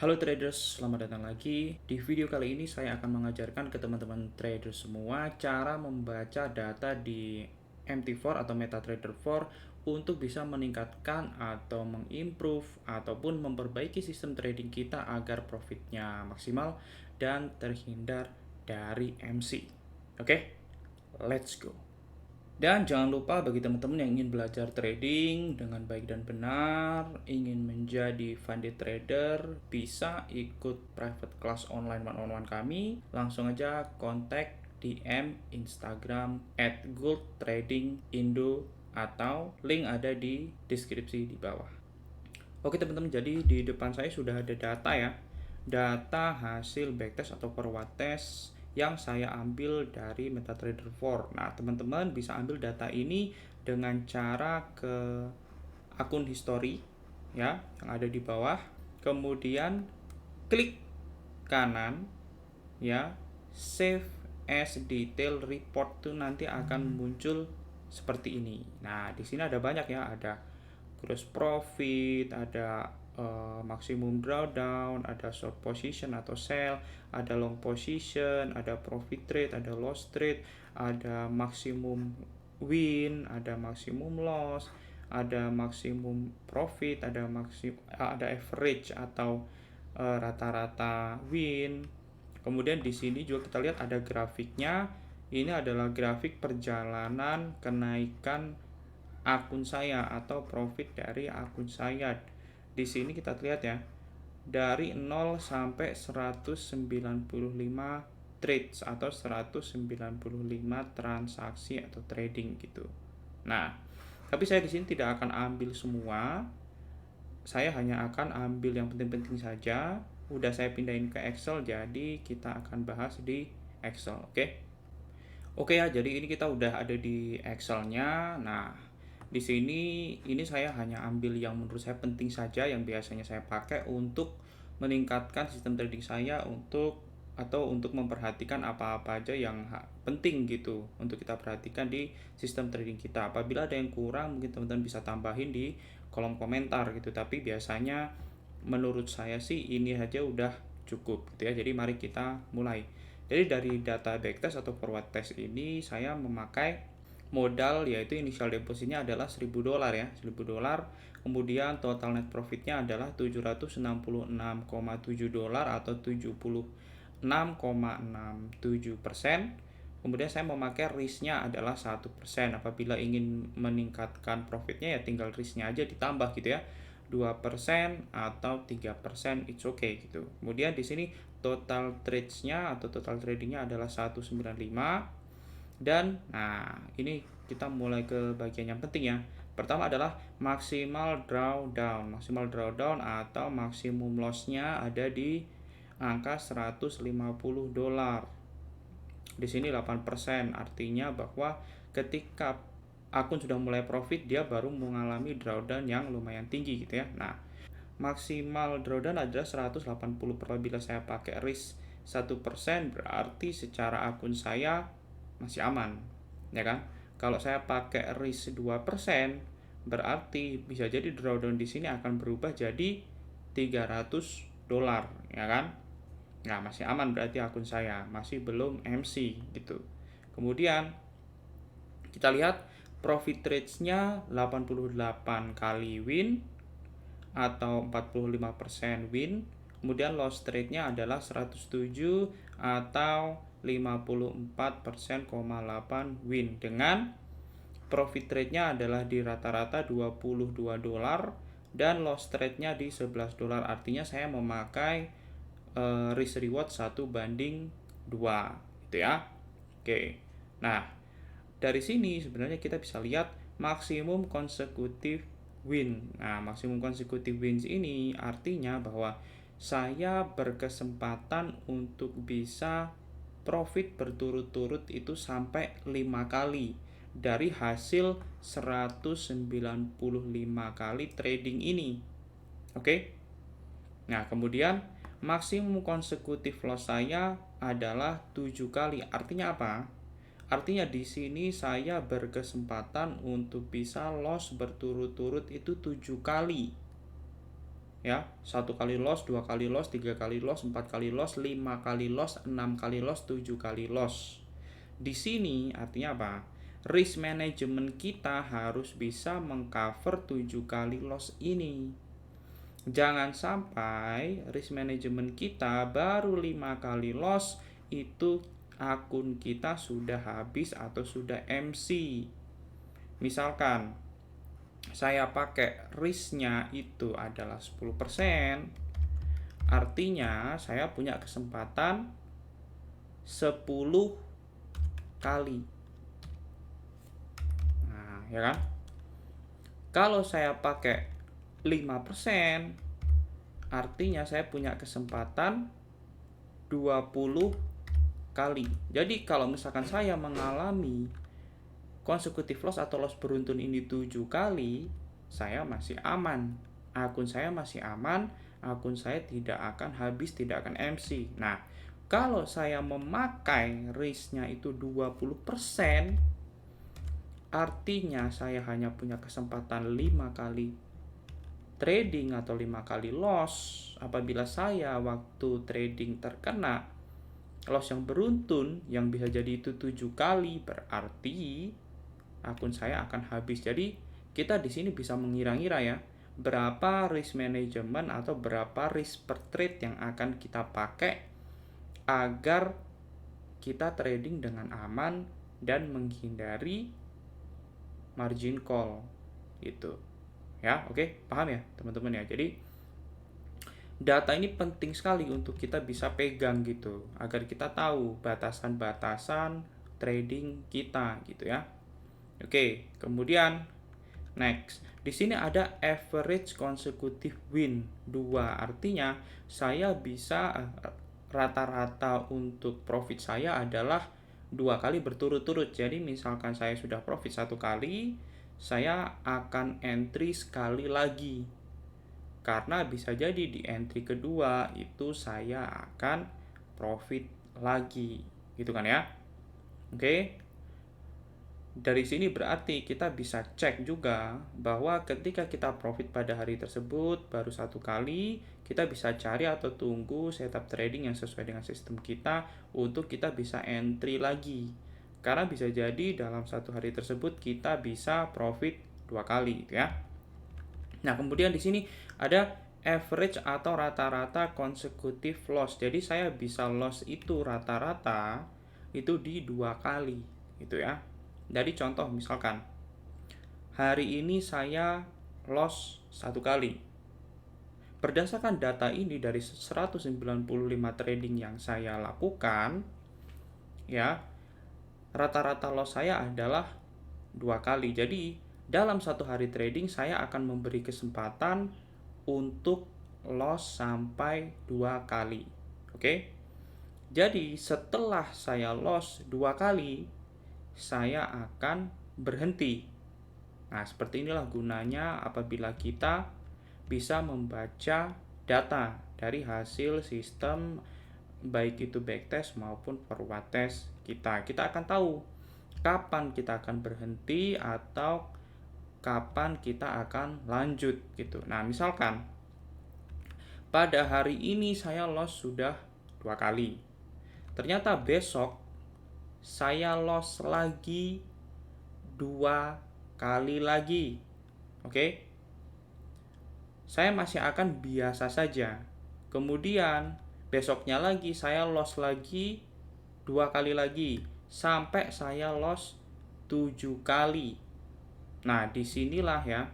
Halo traders, selamat datang lagi. Di video kali ini saya akan mengajarkan ke teman-teman traders semua cara membaca data di MT4 atau MetaTrader 4 untuk bisa meningkatkan atau mengimprove ataupun memperbaiki sistem trading kita agar profitnya maksimal dan terhindar dari MC. Oke, let's go. Dan jangan lupa bagi teman-teman yang ingin belajar trading dengan baik dan benar, ingin menjadi funded trader, bisa ikut private class online one-on-one kami. Langsung aja kontak DM Instagram @goldtradingindo atau link ada di deskripsi di bawah. Oke teman-teman, jadi di depan saya sudah ada data ya. Data hasil backtest atau forward test yang saya ambil dari MetaTrader 4. Nah, teman-teman bisa ambil data ini dengan cara ke akun history ya, yang ada di bawah. Kemudian klik kanan ya, save as detail report tuh nanti akan muncul seperti ini. Nah, di sini ada banyak ya, ada gross profit, ada maximum drawdown, ada short position atau sell, ada long position, ada profit trade, ada loss trade, ada maximum win, ada maximum loss, ada maximum profit, ada average atau rata-rata win. Kemudian di sini juga kita lihat ada grafiknya. Ini adalah grafik perjalanan kenaikan akun saya atau profit dari akun saya. Di sini kita lihat ya, dari 0 sampai 195 trades atau 195 transaksi atau trading gitu. Nah, tapi saya di sini tidak akan ambil semua. Saya hanya akan ambil yang penting-penting saja. Udah saya pindahin ke Excel, jadi kita akan bahas di Excel, oke? Oke ya, jadi ini kita udah ada di Excel-nya. Nah, di sini ini saya hanya ambil yang menurut saya penting saja, yang biasanya saya pakai untuk meningkatkan sistem trading saya untuk memperhatikan apa-apa aja yang penting gitu untuk kita perhatikan di sistem trading kita. Apabila ada yang kurang, mungkin teman-teman bisa tambahin di kolom komentar gitu. Tapi biasanya menurut saya sih ini aja udah cukup gitu ya. Jadi mari kita mulai. Jadi dari data backtest atau forward test ini saya memakai modal, yaitu initial depositnya adalah $1.000 ya, $1.000. Kemudian total net profitnya adalah $766,7 atau 76,67%. Kemudian saya memakai risknya adalah 1%. Apabila ingin meningkatkan profitnya ya tinggal risknya aja ditambah gitu ya, 2% atau 3%, it's okay gitu. Kemudian di sini total trades-nya atau total trading-nya adalah 195. Dan nah, ini kita mulai ke bagian yang penting ya. Pertama adalah maksimal drawdown. Maksimal drawdown atau maksimum loss-nya ada di angka $150. Di sini 8%, artinya bahwa ketika akun sudah mulai profit, dia baru mengalami drawdown yang lumayan tinggi gitu ya. Nah, maksimal drawdown adalah 180. Apabila saya pakai risk 1%, berarti secara akun saya masih aman, ya kan? Kalau saya pakai risk 2%, berarti bisa jadi drawdown di sini akan berubah jadi $300, ya kan? Nah, masih aman berarti akun saya, masih belum MC gitu. Kemudian kita lihat profit rates-nya 88 kali win atau 45% win. Kemudian loss rate-nya adalah 107 atau 54,8 win, dengan profit rate-nya adalah di rata-rata $22 dan loss rate-nya di $11. Artinya saya memakai risk reward 1:2 gitu ya. Oke. Nah, dari sini sebenarnya kita bisa lihat maksimum consecutive win. Nah, maksimum consecutive wins ini artinya bahwa saya berkesempatan untuk bisa profit berturut-turut itu sampai 5 kali dari hasil 195 kali trading ini. Oke? Nah, kemudian maksimum consecutive loss saya adalah 7 kali. Artinya apa? Artinya di sini saya berkesempatan untuk bisa loss berturut-turut itu 7 kali. ya, 1 kali loss, 2 kali loss, 3 kali loss, 4 kali loss, 5 kali loss, 6 kali loss, 7 kali loss. Di sini artinya apa? Risk management kita harus bisa mengcover 7 kali loss ini. Jangan sampai risk management kita baru 5 kali loss itu akun kita sudah habis atau sudah MC. Misalkan saya pakai risknya itu adalah 10%, artinya saya punya kesempatan 10 kali. Nah, ya kan? Kalau saya pakai 5%, artinya saya punya kesempatan 20 kali. Jadi kalau misalkan saya mengalami consecutive loss atau loss beruntun ini 7 kali, saya masih aman. Akun saya masih aman, akun saya tidak akan habis, tidak akan MC. Nah, kalau saya memakai risknya itu 20%, artinya saya hanya punya kesempatan 5 kali trading atau 5 kali loss. Apabila saya waktu trading terkena loss yang beruntun, yang bisa jadi itu 7 kali, berarti akun saya akan habis. Jadi kita di sini bisa mengira-ngira ya, berapa risk management atau berapa risk per trade yang akan kita pakai agar kita trading dengan aman dan menghindari margin call gitu. Ya, oke, paham ya teman-teman ya. Jadi data ini penting sekali untuk kita bisa pegang gitu, agar kita tahu batasan-batasan trading kita gitu ya. Oke, kemudian next. Di sini ada average consecutive win 2. Artinya saya bisa rata-rata untuk profit saya adalah 2 kali berturut-turut. Jadi misalkan saya sudah profit 1 kali, saya akan entry sekali lagi. Karena bisa jadi di entry kedua itu saya akan profit lagi. Gitu kan ya? Oke. Dari sini berarti kita bisa cek juga bahwa ketika kita profit pada hari tersebut baru 1 kali, kita bisa cari atau tunggu setup trading yang sesuai dengan sistem kita untuk kita bisa entry lagi. Karena bisa jadi dalam 1 hari tersebut kita bisa profit 2 kali gitu ya. Nah, kemudian di sini ada average atau rata-rata consecutive loss. Jadi saya bisa loss itu rata-rata itu di 2 kali gitu ya. Jadi contoh misalkan hari ini saya loss 1 kali. Berdasarkan data ini dari 195 trading yang saya lakukan, ya, rata-rata loss saya adalah 2 kali. Jadi dalam 1 hari trading saya akan memberi kesempatan untuk loss sampai 2 kali. Oke? Jadi setelah saya loss 2 kali, saya akan berhenti. Nah, seperti inilah gunanya apabila kita bisa membaca data dari hasil sistem baik itu backtest maupun forward test kita. Kita akan tahu kapan kita akan berhenti atau kapan kita akan lanjut gitu. Nah, misalkan pada hari ini saya loss sudah 2 kali. Ternyata besok saya loss lagi 2 kali lagi. Oke? Saya masih akan biasa saja. Kemudian besoknya lagi saya loss lagi 2 kali lagi sampai saya loss 7 kali. Nah, disinilah ya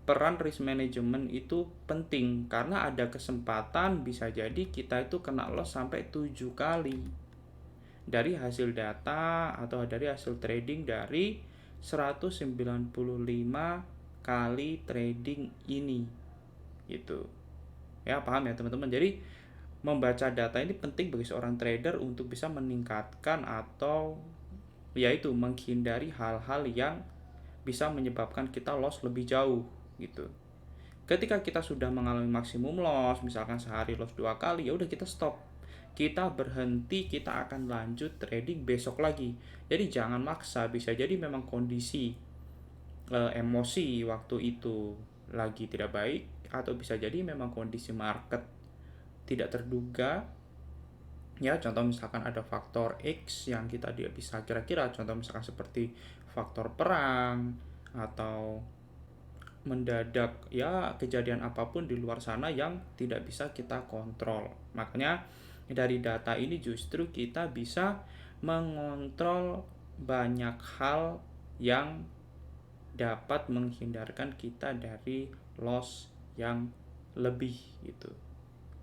peran risk management itu penting karena ada kesempatan bisa jadi kita itu kena loss sampai 7 kali. Dari hasil data atau dari hasil trading dari 195 kali trading ini gitu ya, paham ya teman-teman. Jadi membaca data ini penting bagi seorang trader untuk bisa meningkatkan atau yaitu menghindari hal-hal yang bisa menyebabkan kita loss lebih jauh gitu. Ketika kita sudah mengalami maksimum loss, misalkan sehari loss 2 kali, ya udah kita stop. Kita berhenti, kita akan lanjut trading besok lagi. Jadi jangan maksa, bisa jadi memang kondisi emosi waktu itu lagi tidak baik, atau bisa jadi memang kondisi market tidak terduga. Ya, contoh misalkan ada faktor X yang kita tidak bisa kira-kira, contoh misalkan seperti faktor perang atau mendadak ya kejadian apapun di luar sana yang tidak bisa kita kontrol. Makanya dari data ini justru kita bisa mengontrol banyak hal yang dapat menghindarkan kita dari loss yang lebih gitu.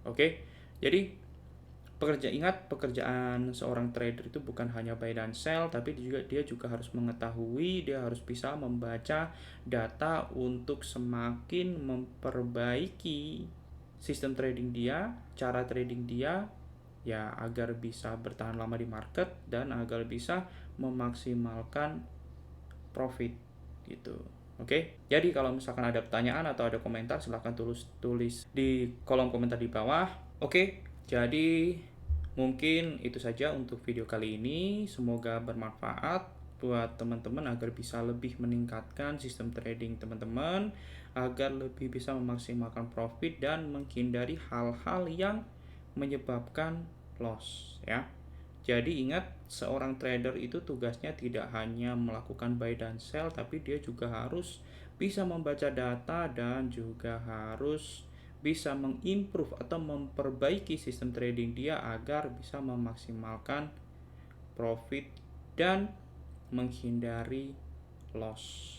Oke. Jadi ingat, pekerjaan seorang trader itu bukan hanya buy dan sell, tapi dia juga harus mengetahui, dia harus bisa membaca data untuk semakin memperbaiki sistem trading dia, cara trading dia, ya agar bisa bertahan lama di market dan agar bisa memaksimalkan profit gitu. Oke, jadi kalau misalkan ada pertanyaan atau ada komentar, silahkan tulis di kolom komentar di bawah. Oke, jadi mungkin itu saja untuk video kali ini. Semoga bermanfaat buat teman-teman agar bisa lebih meningkatkan sistem trading teman-teman, agar lebih bisa memaksimalkan profit dan menghindari hal-hal yang menyebabkan loss ya. Jadi ingat, seorang trader itu tugasnya tidak hanya melakukan buy dan sell, tapi dia juga harus bisa membaca data dan juga harus bisa mengimprove atau memperbaiki sistem trading dia agar bisa memaksimalkan profit dan menghindari loss.